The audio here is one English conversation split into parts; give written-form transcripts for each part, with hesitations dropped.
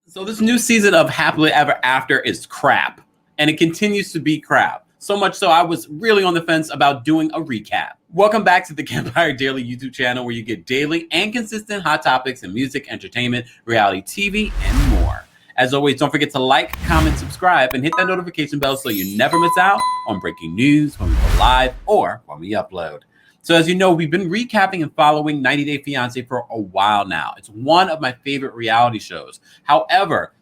So this new season of Happily Ever After is crap, and it continues to be crap. So much so I was really on the fence about doing a recap. Welcome back to the Kempire Daily YouTube channel, where you get daily and consistent hot topics in music, entertainment, reality TV, and more. As always, don't forget to like, comment, subscribe, and hit that notification bell so you never miss out on breaking news when we go live or when we upload. So as you know, we've been recapping and following 90 Day Fiancé for a while now. It's one of my favorite reality shows. However,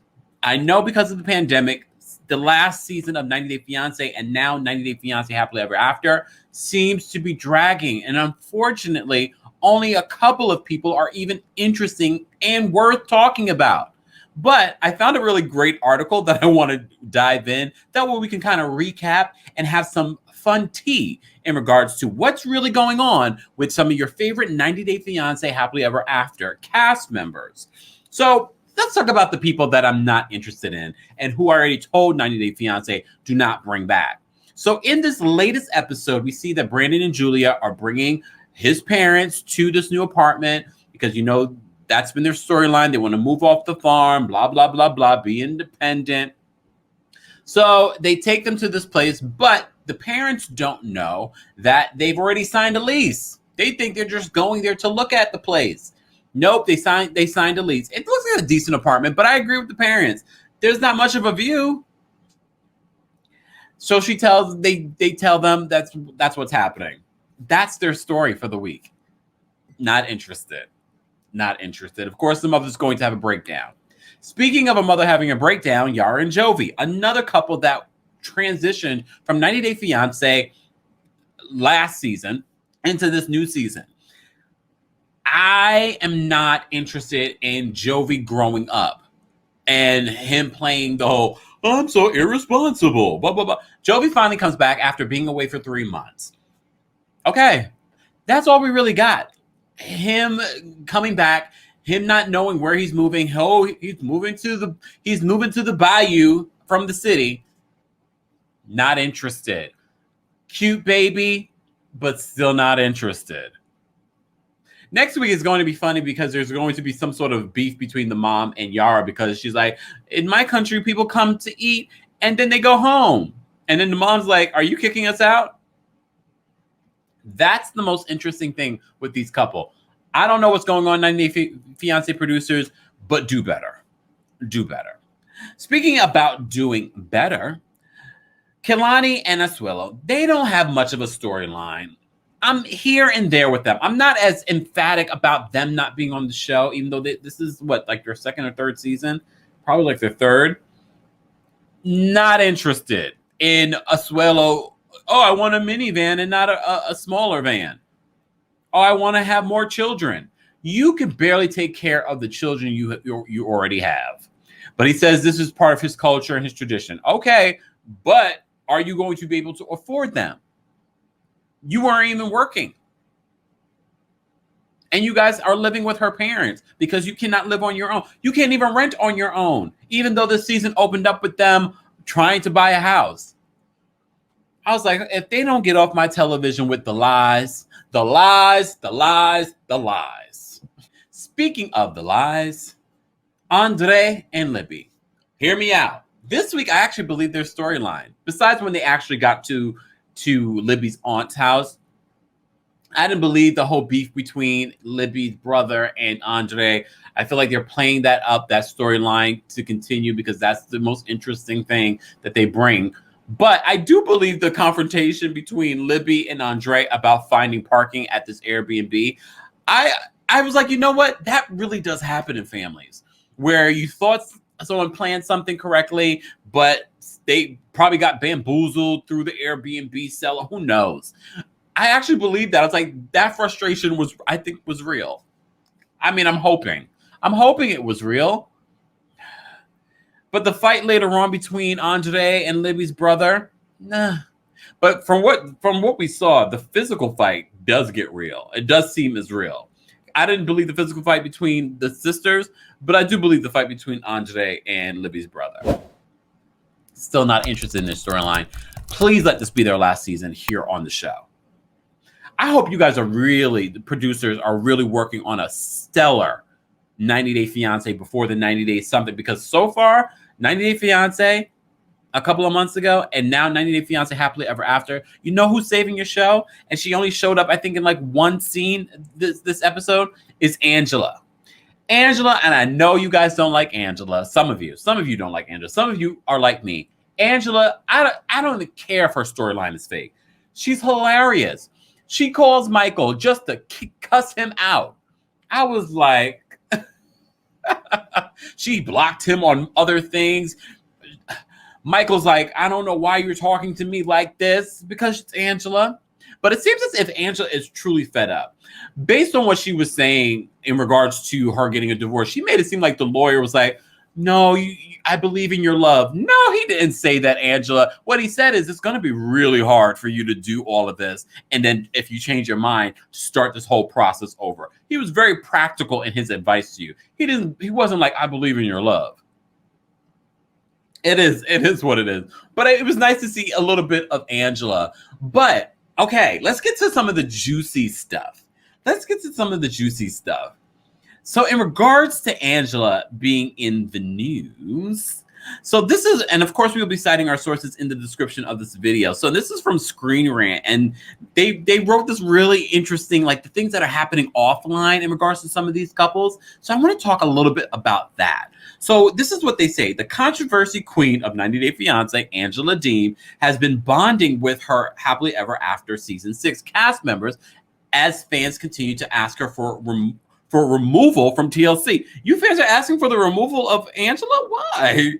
I know because of the pandemic, the last season of 90 Day Fiancé and now 90 Day Fiancé Happily Ever After seems to be dragging. And unfortunately, only a couple of people are even interesting and worth talking about. But I found a really great article that I want to dive in. That way we can kind of recap and have some fun tea in regards to what's really going on with some of your favorite 90 Day Fiancé Happily Ever After cast members. So let's talk about the people that I'm not interested in and who I already told 90 Day Fiancé do not bring back. So in this latest episode, we see that Brandon and Julia are bringing his parents to this new apartment because, you know, that's been their storyline. They want to move off the farm, blah, blah, blah, blah, be independent. So they take them to this place, but the parents don't know that they've already signed a lease. They think they're just going there to look at the place. Nope, they signed a lease. It looks like a decent apartment, but I agree with the parents. There's not much of a view. So they tell them that's what's happening. That's their story for the week. Not interested. Not interested. Of course, the mother's going to have a breakdown. Speaking of a mother having a breakdown, Yara and Yarovi, another couple that transitioned from 90 Day Fiancé last season into this new season. I am not interested in Yarovi growing up and him playing the whole, I'm so irresponsible, blah, blah, blah. Yarovi finally comes back after being away for 3 months. Okay, that's all we really got. Him coming back, him not knowing where he's moving. Oh, he's moving to the bayou from the city. Not interested. Cute baby, but still not interested. Next week is going to be funny because there's going to be some sort of beef between the mom and Yara because she's like, in my country, people come to eat and then they go home. And then the mom's like, are you kicking us out? That's the most interesting thing with these couple. I don't know what's going on, 90 Day Fiancé producers, but do better. Do better. Speaking about doing better, Kelani and Asuelo, they don't have much of a storyline. I'm here and there with them. I'm not as emphatic about them not being on the show, even though this is like their second or third season, probably like their third. Not interested in Asuelo. Oh, I want a minivan and not a smaller van. Oh, I want to have more children. You can barely take care of the children you already have. But he says this is part of his culture and his tradition. Okay, but are you going to be able to afford them? You aren't even working. And you guys are living with her parents because you cannot live on your own. You can't even rent on your own, even though this season opened up with them trying to buy a house. I was like, if they don't get off my television with the lies, the lies, the lies, the lies. Speaking of the lies, Andre and Libby, hear me out. This week, I actually believe their storyline. Besides when they actually got to Libby's aunt's house, I didn't believe the whole beef between Libby's brother and Andre. I feel like they're playing that storyline to continue because that's the most interesting thing that they bring. But I do believe the confrontation between Libby and Andre about finding parking at this Airbnb. I was like, you know what? That really does happen in families where you thought someone planned something correctly, but they probably got bamboozled through the Airbnb seller. Who knows? I actually believe that. I was like, that frustration I think was real. I mean, I'm hoping it was real. But the fight later on between Andre and Libby's brother, nah. But from what we saw, the physical fight does get real. It does seem as real. I didn't believe the physical fight between the sisters, but I do believe the fight between Andre and Libby's brother. Still not interested in this storyline. Please let this be their last season here on the show. I hope you guys the producers are really working on a stellar 90 Day Fiance before the 90 Day something, because so far 90 Day Fiance a couple of months ago and now 90 Day Fiance Happily Ever After, you know who's saving your show? And she only showed up, I think, in like one scene this episode, is Angela. Angela, and I know you guys don't like Angela. Some of you don't like Angela. Some of you are like me. Angela, I don't even care if her storyline is fake. She's hilarious. She calls Michael just to cuss him out. I was like, she blocked him on other things. Michael's like, I don't know why you're talking to me like this, because it's Angela. But it seems as if Angela is truly fed up. Based on what she was saying in regards to her getting a divorce, she made it seem like the lawyer was like, no, I believe in your love. No, he didn't say that, Angela. What he said is, it's going to be really hard for you to do all of this. And then if you change your mind, start this whole process over. He was very practical in his advice to you. He wasn't like, I believe in your love. It is what it is. But it was nice to see a little bit of Angela. But okay, let's get to some of the juicy stuff. So in regards to Angela being in the news, so this is, and of course we will be citing our sources in the description of this video. So this is from Screen Rant, and they wrote this really interesting, like the things that are happening offline in regards to some of these couples. So I want to talk a little bit about that. So this is what they say. The controversy queen of 90 Day Fiance, Angela Deem, has been bonding with her Happily Ever After Season 6 cast members as fans continue to ask her for removal from TLC. You fans are asking for the removal of Angela? Why?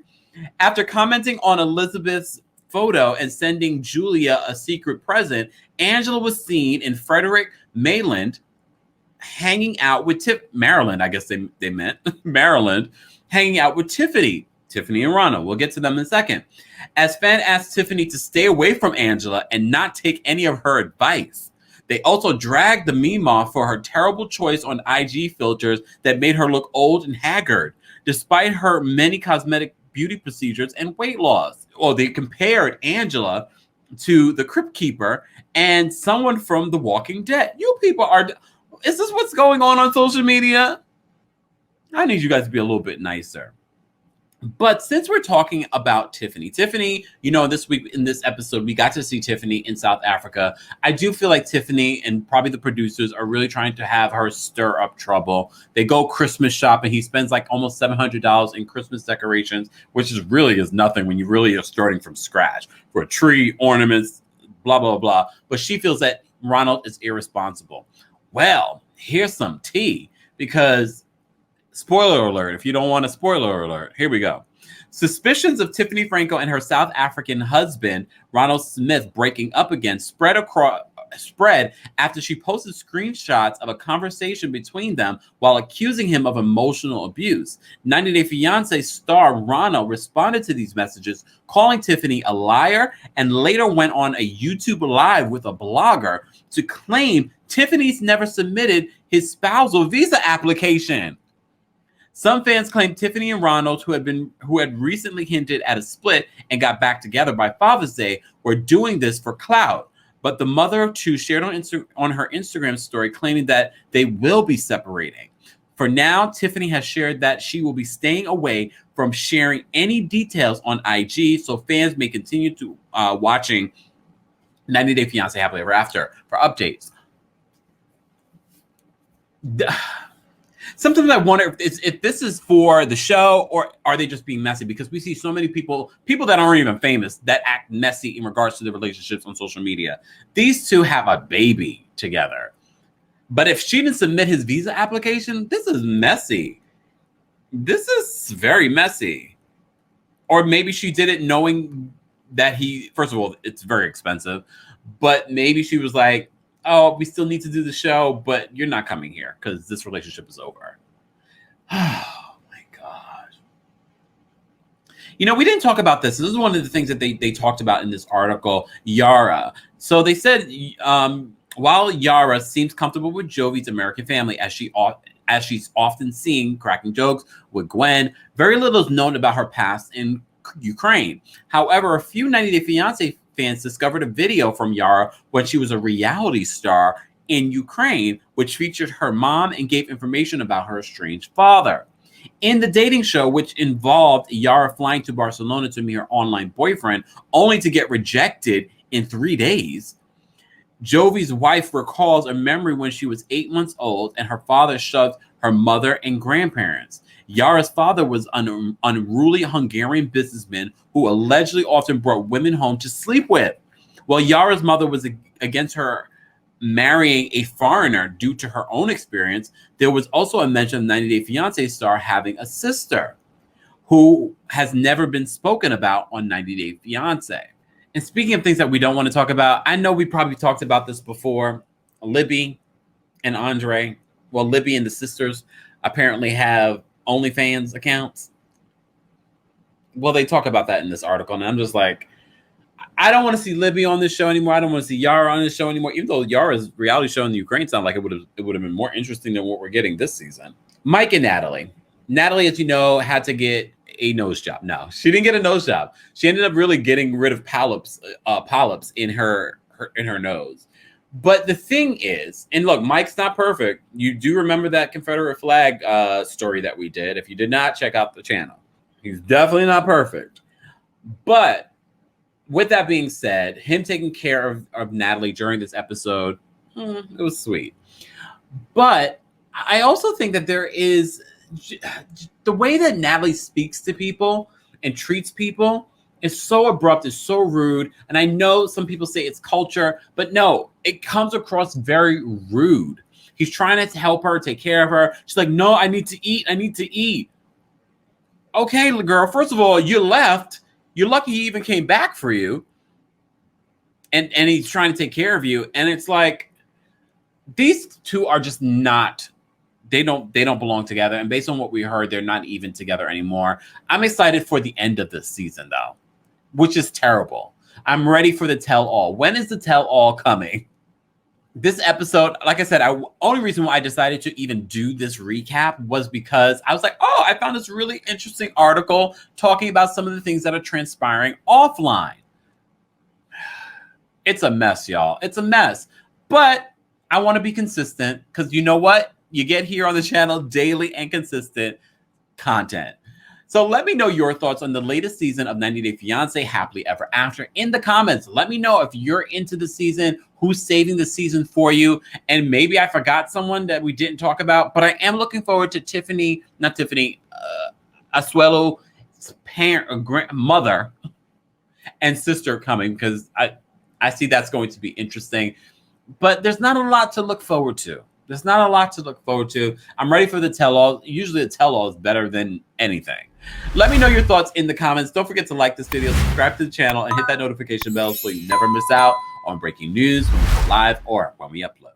After commenting on Elizabeth's photo and sending Julia a secret present, Angela was seen in Frederick, Maryland, hanging out with Maryland, I guess they meant, Maryland, hanging out with Tiffany and Ronald. We'll get to them in a second. As fan asked Tiffany to stay away from Angela and not take any of her advice. They also dragged the meme off for her terrible choice on IG filters that made her look old and haggard, despite her many cosmetic beauty procedures and weight loss. Well, they compared Angela to the Crypt Keeper and someone from The Walking Dead. You people is this what's going on social media? I need you guys to be a little bit nicer. But since we're talking about Tiffany, you know, this week in this episode, we got to see Tiffany in South Africa. I do feel like Tiffany and probably the producers are really trying to have her stir up trouble. They go Christmas shopping. He spends like almost $700 in Christmas decorations, which is nothing when you really are starting from scratch for a tree, ornaments, blah, blah, blah. But she feels that Ronald is irresponsible. Well, here's some tea, because spoiler alert, if you don't want a spoiler alert, here we go. Suspicions of Tiffany Franco and her South African husband, Ronald Smith, breaking up again spread after she posted screenshots of a conversation between them while accusing him of emotional abuse. 90 Day Fiance star Ronald responded to these messages, calling Tiffany a liar, and later went on a YouTube live with a blogger to claim Tiffany's never submitted his spousal visa application. Some fans claim Tiffany and Ronald, who had recently hinted at a split and got back together by Father's Day, were doing this for clout. But the mother of two shared on her Instagram story claiming that they will be separating. For now, Tiffany has shared that she will be staying away from sharing any details on IG, so fans may continue to watching 90 Day Fiance Happily Ever After for updates. Sometimes I wonder if this is for the show, or are they just being messy? Because we see so many people that aren't even famous, that act messy in regards to their relationships on social media. These two have a baby together. But if she didn't submit his visa application, this is messy. This is very messy. Or maybe she did it knowing that first of all, it's very expensive. But maybe she was like, oh, we still need to do the show, but you're not coming here because this relationship is over. Oh, my God. You know, we didn't talk about this. This is one of the things that they talked about in this article, Yara. So they said, while Yara seems comfortable with Jovi's American family, as she's often seen cracking jokes with Gwen, very little is known about her past in Ukraine. However, a few 90 Day Fiance fans discovered a video from Yara when she was a reality star in Ukraine, which featured her mom and gave information about her estranged father. In the dating show, which involved Yara flying to Barcelona to meet her online boyfriend, only to get rejected in 3 days, Jovi's wife recalls a memory when she was 8 months old and her father shoved her mother and grandparents. Yara's father was an unruly Hungarian businessman who allegedly often brought women home to sleep with. While Yara's mother was against her marrying a foreigner due to her own experience, there was also a mention of 90 Day Fiancé star having a sister who has never been spoken about on 90 Day Fiancé. And speaking of things that we don't want to talk about, I know we probably talked about this before. Libby and Andre, well, Libby and the sisters apparently have OnlyFans accounts. Well, they talk about that in this article, and I'm just like, I don't want to see Libby on this show anymore. I don't want to see Yara on this show anymore. Even though Yara's reality show in the Ukraine sounded like it would have been more interesting than what we're getting this season. Mike and Natalie. Natalie, as you know, had to get a nose job. No, she didn't get a nose job. She ended up really getting rid of polyps in her nose. But the thing is, and look, Mike's not perfect. You do remember that Confederate flag story that we did. If you did not, check out the channel. He's definitely not perfect. But with that being said, him taking care of Natalie during this episode, it was sweet. But I also think that there is the way that Natalie speaks to people and treats people is so abrupt, is so rude. And I know some people say it's culture, but no, it comes across very rude. He's trying to help her, take care of her. She's like, no, I need to eat. I need to eat. Okay, girl, first of all, you left. You're lucky he even came back for you. And he's trying to take care of you. And it's like, these two are just not, they don't belong together. And based on what we heard, they're not even together anymore. I'm excited for the end of this season, though, which is terrible. I'm ready for the tell-all. When is the tell-all coming? This episode, like I said, only reason why I decided to even do this recap was because I was like, oh, I found this really interesting article talking about some of the things that are transpiring offline. It's a mess, y'all. It's a mess. But I want to be consistent because you know what? You get here on the channel daily and consistent content. So let me know your thoughts on the latest season of 90 Day Fiancé Happily Ever After in the comments. Let me know if you're into the season, who's saving the season for you, and maybe I forgot someone that we didn't talk about, but I am looking forward to Asuelo's mother and sister coming because I see that's going to be interesting. But there's not a lot to look forward to. There's not a lot to look forward to. I'm ready for the tell-all. Usually the tell-all is better than anything. Let me know your thoughts in the comments. Don't forget to like this video, subscribe to the channel, and hit that notification bell so you never miss out on breaking news when we go live or when we upload.